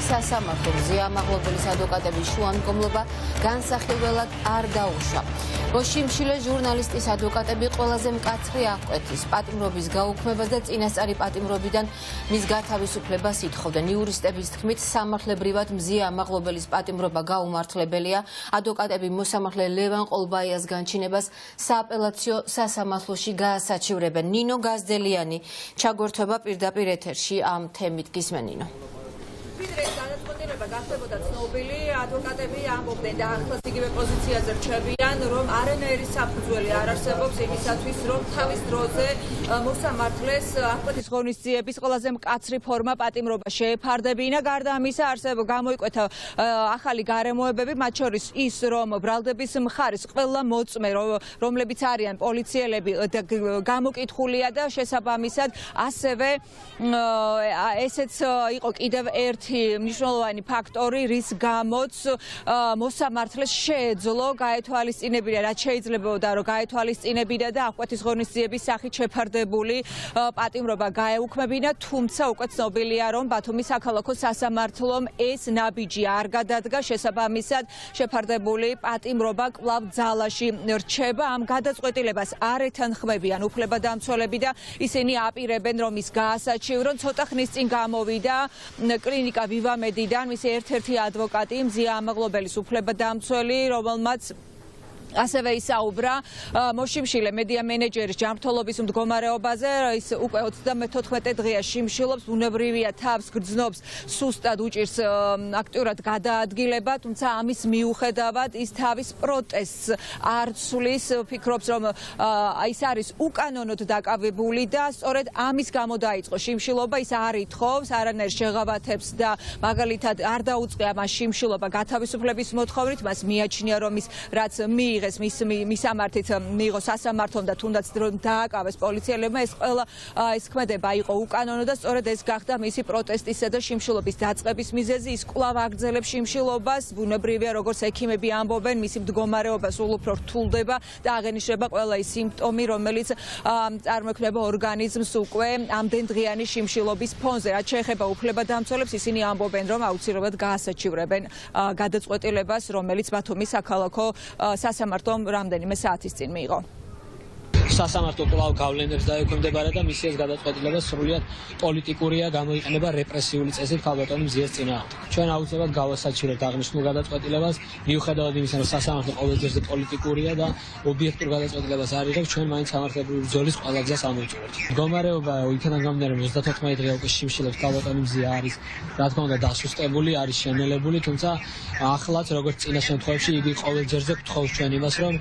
სასამართლო მზიამაღლობელის ადვოკატების შუამდგომლობა განსახილველად არ დაუშვა. მოშიმშილე ჟურნალისტის ადვოკატები ყველაზე მკაცრი აღკვეთის პატიმრობის გაუქმებას და წინასწარი პატიმრობიდან მის გათავისუფლებას ითხოვდნენ. იურისტების თქმით, სამართლებრივად მზიამაღლობელის პატიმრობა გაუმართლებელია. ადვოკატები მოსამართლე ლევან ყოლბაიას განჩინებას სააპელაციო სასამართლოში გაასაჩივრებენ. ნინო გაზდელიანი ჩაგვერთვება პირდაპირ ეთერში ამ თემით. გისმენ ნინო. გახდებოდა ცნობილი, ადვოკატები ამბობდნენ და ახლაც იგივე პოზიციაზე რჩებიან, რომ არანაირი საფუძველი არ არსებობს იმისათვის, რომ თავის დროზე მოსამართლეს აღკვეთის ღონისძიების ყველაზე მკაცრი ფორმა პატიმრობა შეეფარდებინა. გარდა ამისა, გამოიკვეთა ახალი გარემოებები, მათ შორის ის, რომ ბრალდების მხარის ყველა მოწმე, რომლებიც არიან პოლიციელები, გამოკითხულია და შესაბამისად ასევე ესეც იყო კიდევ ერთი მნიშვნელოვანი ფაქტორი, რის გამოც მოსამართლეს შეეძლო გაეთვალისწინებინა, რაც შეიძლებოდა, რომ გაეთვალისწინებინა და აღკვეთის ღონისძიების სახით შეფარდებული პატიმრობა გაეუქმებინა, თუმცა უკვე ცნობილია, რომ ბათუმის საქალაქო სასამართლომ ეს ნაბიჯი არ გადადგა, შესაბამისად შეფარდებული პატიმრობა კვლავ ძალაში რჩება. ამ გადაწყვეტილებას არ ეთანხმებიან უფლებადამცველები და ისინი აპირებენ, რომ ის გაასაჩივრონ. ცოტა ხნის წინ გამოვიდა კლინიკა ვივამედიდან მისი ერთ-ერთი ადვოკატი, მზიამაღლობელის უფლებადამცველი, რომელმაც ასევე ისაუბრა მოშიმშილე მედია მენეჯერის ჯანმრთელობის მდგომარეობაზე. ის უკვე 34 დღეა შიმშილობს, ბუნებრივია თავს გრძნობს, სუსტად უჭირს აქტიურად გადაადგილება, თუმცა ამის მიუხედავად ის თავის პროტესტს არ ცვლის, ფიქრობს, რომ ის არის უკანონოდ დაკავებული და სწორედ ამის გამო დაიწყო შიმშილობა. ის არ ითხოვს არანაირ შეღავათებს და მაგალითად არ დაუწყია მას შიმშილობა გათავისუფლების მოთხოვნით, მას მიაჩნია, რომ ის რაც მიიღეს მისამართით მიიღო სასამართლომ და თუნდაც დააკავეს პოლიციელებმა, ეს ყველა ეს ქმედება იყო უკანონო და სწორედ ეს გახდა მისი პროტესტისა და შიმშილობის დაწყების მიზეზი. ის კვლავ აგრძელებს შიმშილობას, ბუნებრივია, როგორც ექიმები ამბობენ, მისი მდგომარეობა სულ უფრო რთულდება და აღენიშნება ყველა ის სიმპტომი, რომელიც წარმოქმნება ორგანიზმს უკვე ამდენდღიანი შიმშილობის ფონზე. რაც შეეხება უფლებადამცველებს, ისინი ამბობენ, რომ აუცილებლად გაასაჩივრებენ გადაწყვეტილებას, რომელიც ბათუმის საქალაქო სასამართლომ რამდენიმე საათის წინ მიიღო. სასამართლო კვლავ გავლენებს დაექვემდებარა და მისი ეს გადაწყვეტილება სრულიად პოლიტიკურია, გამოიყენება რეპრესიული წესით ქალბატონი მზიას წინააღმდეგ. ჩვენ აუცილებლად გავასაჩივრებთ აღნიშნულ გადაწყვეტილებას, მიუხედავად იმისა, რომ სასამართლო ყოველდღიურზე პოლიტიკურია და ობიექტურ გადაწყვეტილებას არ იღებს, ჩვენ მაინც სამართლებრივი ბრძოლის ყველა გზას ამოვჭირებთ. მდგომარეობა იქიდან გამომდინარე, რომ 34 დღე უკვე შიმშილობს ქალბატონი მზია არის, რა თქმა უნდა, დასუსტებული, არის შენელებული, თუმცა ახლაც როგორც წინა შემთხვევებში იგი ყოველდღიურზე გთხოვს ჩვენ იმას, რომ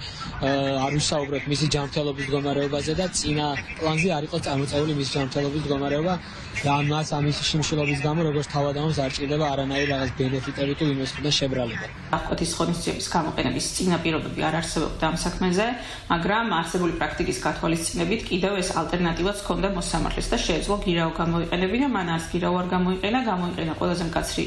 არ ვისაუბროთ მისი ჯანმრთელობის მდგომარეობაზე და წინა პლანზე არ იყო წარმოწეული მის ჯანმრთელობის მდგომარეობა და მას ამის შიმშილობის გამო როგორც თავადამოს არ ჭირდება არანაირი რაღაც ბენეფიტები თუ იმასთან შებრალება. აღკვეთის ღონისძიების გამოყენების წინაპირობები არ არსებობდა ამ საქმეზე, მაგრამ არსებული პრაქტიკის გათვალისწინებით კიდევ ეს ალტერნატივაც ჰქონდა მოსამართლეს და შეეძლო გირაო გამოიყენებინა, მან არც გირაო არ გამოიყენა ყველაზე მკაცრი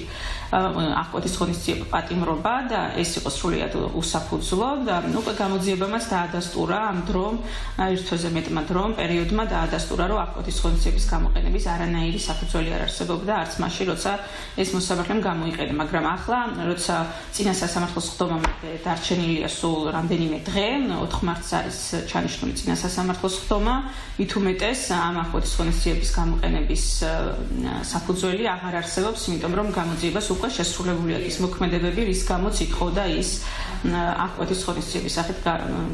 აღკვეთის ღონისძიება პატიმრობა და ეს იყო სრულიად უსაფუძვლო და უკვე გამოძიებამაც დაადასტურა ამ დრომ ერთ თვეზე მეტმა დრომ პერიოდმა დაადასტურა, რომ აღკვეთის ღონისძიების გამოყენების არანაირი საფუძველი არ არსებობდა არც მაშინ, როცა ეს მოსამართლემ გამოიყენა, მაგრამ ახლა, როცა წინა სასამართლოს ხდომამდე დარჩენილია სულ რამდენიმე დღე, 4 მარტს არის ჩანიშნული წინა სასამართლოს ხდომა, მით უმეტეს ამ აღკვეთის ღონისძიების გამოყენების საფუძველი აღარ არსებობს, იმიტომ რომ გამოძიებას უკვე შესრულებული აქვს მოქმედებები, რის გამოც ითხოვდა ის აღკვეთის ღონისძიების სახით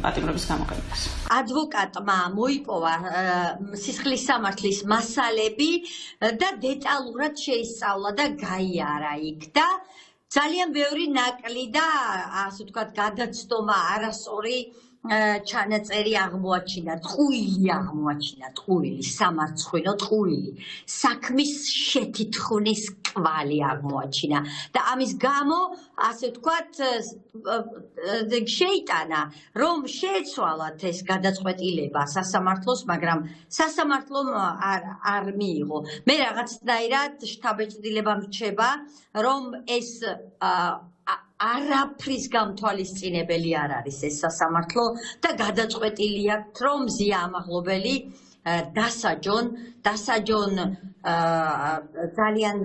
პატიმრობის გამოყენებას. ადვოკატმა მოიპოვა სისხლის სამართლის მასალები და დეტალურად შეისწავლა და გაიარა იქ და ძალიან ბევრი ნაკლი და ასე ვთქვათ გადაცდომა არასწორი ჩანაწერი აღმოაჩინა, ტყუილი აღმოაჩინა, ტყუილი, სამარცხვინო ტყუილი, საქმის შეთითხოვნის კვალი აღმოაჩინა და ამის გამო, ასე ვთქვათ, შეიტანა, რომ შეეცვალათ ეს გადაწყვეტილება სასამართლოს, მაგრამ სასამართლომ არ მიიღო. მე რაღაცნაირად შთაბეჭდილება მრჩება, რომ ეს არაფრის გამთვალისწინებელი არ არის ეს სასამართლო და გადაწყვეტილი აქვს, რომ მზია ამაღლობელი დასაჯონ ძალიან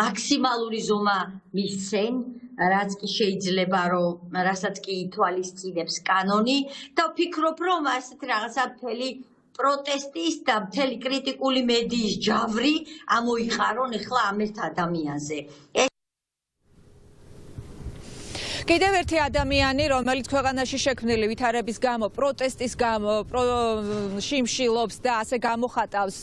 მაქსიმალური ზომა მისცენ, რაც კი შეიძლება, რასაც კი ითვალისწინებს კანონი და ვფიქრობ, რომ ასეთ რაღაცა მთელი პროტესტის და მთელი კრიტიკული მედიის ჯავრი ამოიყარონ ახლა ამ ერთ ადამიანზე. კიდევ ერთი ადამიანი, რომელიც ქვეყანაში შექმნილი ვითარების გამო, პროტესტის გამო შიმშილობს და ასე გამოხატავს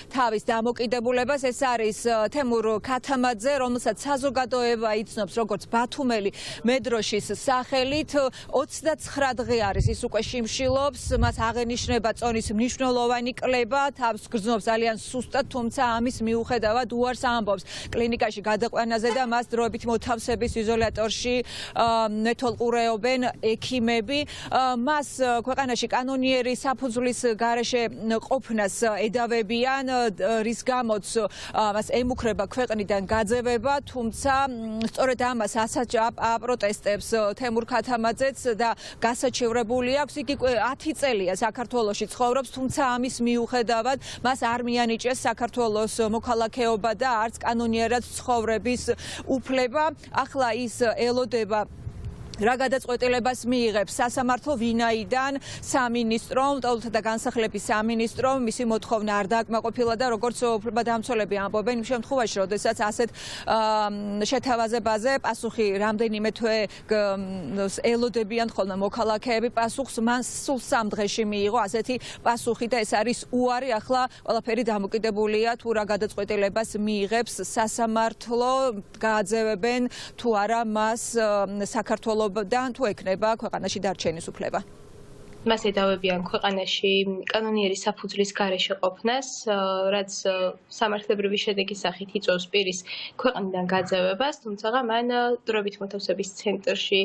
თავის დამოკიდებულებას, ეს არის თემურ ქათამაძე, რომელსაც საზოგადოება იცნობს როგორც ბათუმელი მედროშის სახელით. 29 დღე არის ის უკვე შიმშილობს, მას აღენიშნება წონის მნიშვნელოვანი კლება, თავს გრძნობს ძალიან სუსტად, თუმცა ამის მიუხედავად უარს ამბობს კლინიკაში გადაყვანაზე და მას დროებით მოთავსების იზოლატორში მეთვალყურეობენ ექიმები. მას ქვეყანაში კანონიერი საფუძვლის გარეშე ყოფნას ედავებიან, რის გამოც მას ემუქრება ქვეყნიდან გაძევება, თუმცა სწორედ ამას აპროტესტებს თემურ ქათამაძეც და გასაჩივრებული აქვს. იგი 10 წელია საქართველოში ცხოვრობს, თუმცა ამის მიუხედავად მას არ მიანიჭეს საქართველოს მოქალაქეობა და არც კანონიერად ცხოვრების უფლება. ახლა ის ელოდება რა გადაწყვეტილებას მიიღებს სასამართლო, ვინაიდან სამინისტრომ, ტოლთა და განსახლების სამინისტრომ მისი მოთხოვნა არ დააკმაყოფილა და როგორც უფლებადამცველები ამბობენ, იმ შემთხვევაში, როდესაც ასეთ შეთავაზებაზე პასუხი რამდენიმე თვე ელოდებიან ხოლმე მოქალაქეები პასუხს, მან სულ 3 დღეში მიიღო ასეთი პასუხი და ეს არის უარი. ახლა ყველაფერი დამოკიდებულია თუ რა გადაწყვეტილებას მიიღებს სასამართლო, გააძევებენ თუ არა მას საქართველოს თუ ექნება ქვეყანაში დარჩენის უფლება. მას ედავებიან ქვეყანაში კანონიერი საფუძვლის გარეშე ყოფნას, რაც სამართლებრივი შედეგის სახით იწვევს პირის ქვეყნიდან გაძევებას, თუმცა მან დროებით მოთავსების ცენტრში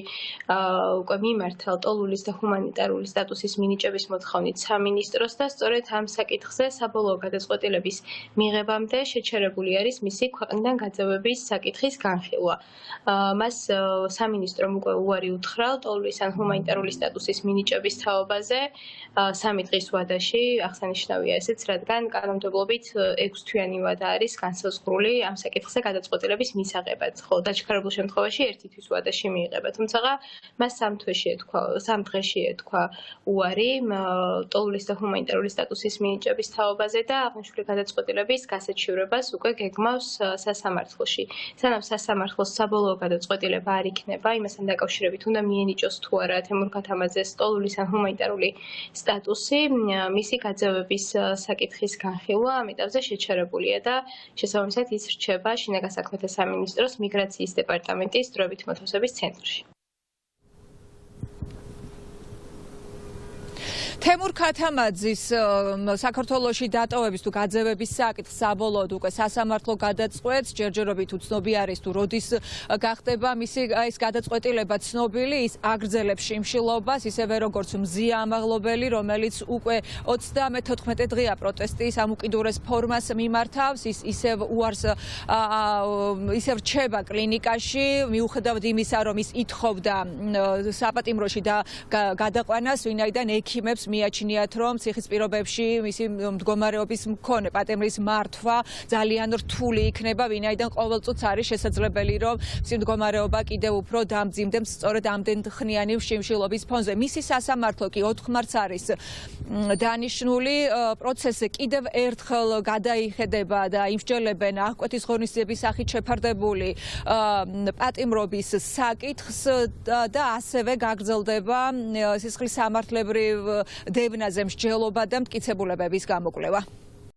უკვე მიმართა ლტოლვილის და ჰუმანიტარული სტატუსის მინიჭების მოთხოვნით სამინისტროს და სწორედ ამ საკითხზე საბოლოო გადაწყვეტილების მიღებამდე შეჩერებული არის მისი ქვეყნიდან გაძევების საკითხის განხილვა. მას სამინისტრომ უკვე უარი უთხრა ლტოლვილის ან ჰუმანიტარული სტატუსის მინიჭების თაობაზე 3 დღის ვადაში, აღსანიშნავია ესეც, რადგან კანონმდებლობით 6 თვიანი ვადა არის განსაზღვრული ამ საკითხზე გადაწყვეტილების მისაღებად, ხოლო დაჩქარებულ შემთხვევაში 1 თვის ვადაში მიიღება. თუმცა მას 3 დღეში ეთქვა უარი ლტოლვილის და ჰუმანიტარული სტატუსის მინიჭების თაობაზე და აღნიშნული გადაწყვეტილების გასაჩივრებას უკვე გეგმავს სასამართლოში. სანამ სასამართლოს საბოლოო გადაწყვეტილება არ იქნება, იმასთან დაკავშირებით უნდა მიენიჭოს თუ არა თემურ ქათამაძეს ლტოლვილის ან ჰუმანიტარული სტატუსი, მისი გაძევების საკითხის განხილვა ამ ეტაპზე შეჩერებულია და შესაბამისად ის რჩება შინაგან საქმეთა სამინისტროს მიგრაციის დეპარტამენტის დროებით მოთავსების ცენტრში. თემურ ქათამაძის საქართველოში დატოვების თუ გაძევების საკითხს საბოლოოდ უკვე სასამართლო გადაწყვეტს, ჯერჯერობით უცნობი არის თუ როდის გახდება მისი ეს გადაწყვეტილება ცნობილი, ის აგრძელებს შიმშილობას, ისევე როგორც მზია ამაღლობელი, რომელიც უკვე 34 დღეა პროტესტის ამ უკიდურეს ფორმას მიმართავს, ის ისევ რჩება კლინიკაში, მიუხედავად იმისა, რომ ის ითხოვდა საპატიმროში და გადაყვანას, ვინაიდან ექიმებს მიაჩნიათ, რომ ციხის პირობებში მისი მდგომარეობის მქონე პატიმრის მართვა ძალიან რთული იქნება, ვინაიდან ყოველწუთს არის შესაძლებელი, რომ მისი მდგომარეობა კიდევ უფრო დამძიმდებს სწორედ ამდენხნიანი შიმშილობის ფონზე. მისი სასამართლო კი 4 მარტს არის დანიშნული, პროცესი კიდევ ერთხელ გადაიხედება და იმსჯელებენ აღკვეთის ღონისძიების სახით შეფარდებული პატიმრობის საკითხს და ასევე გაგრძელდება სისხლის სამართლებრივ დევნაზე მსჯელობა და მტკიცებულებების გამოკვლევა.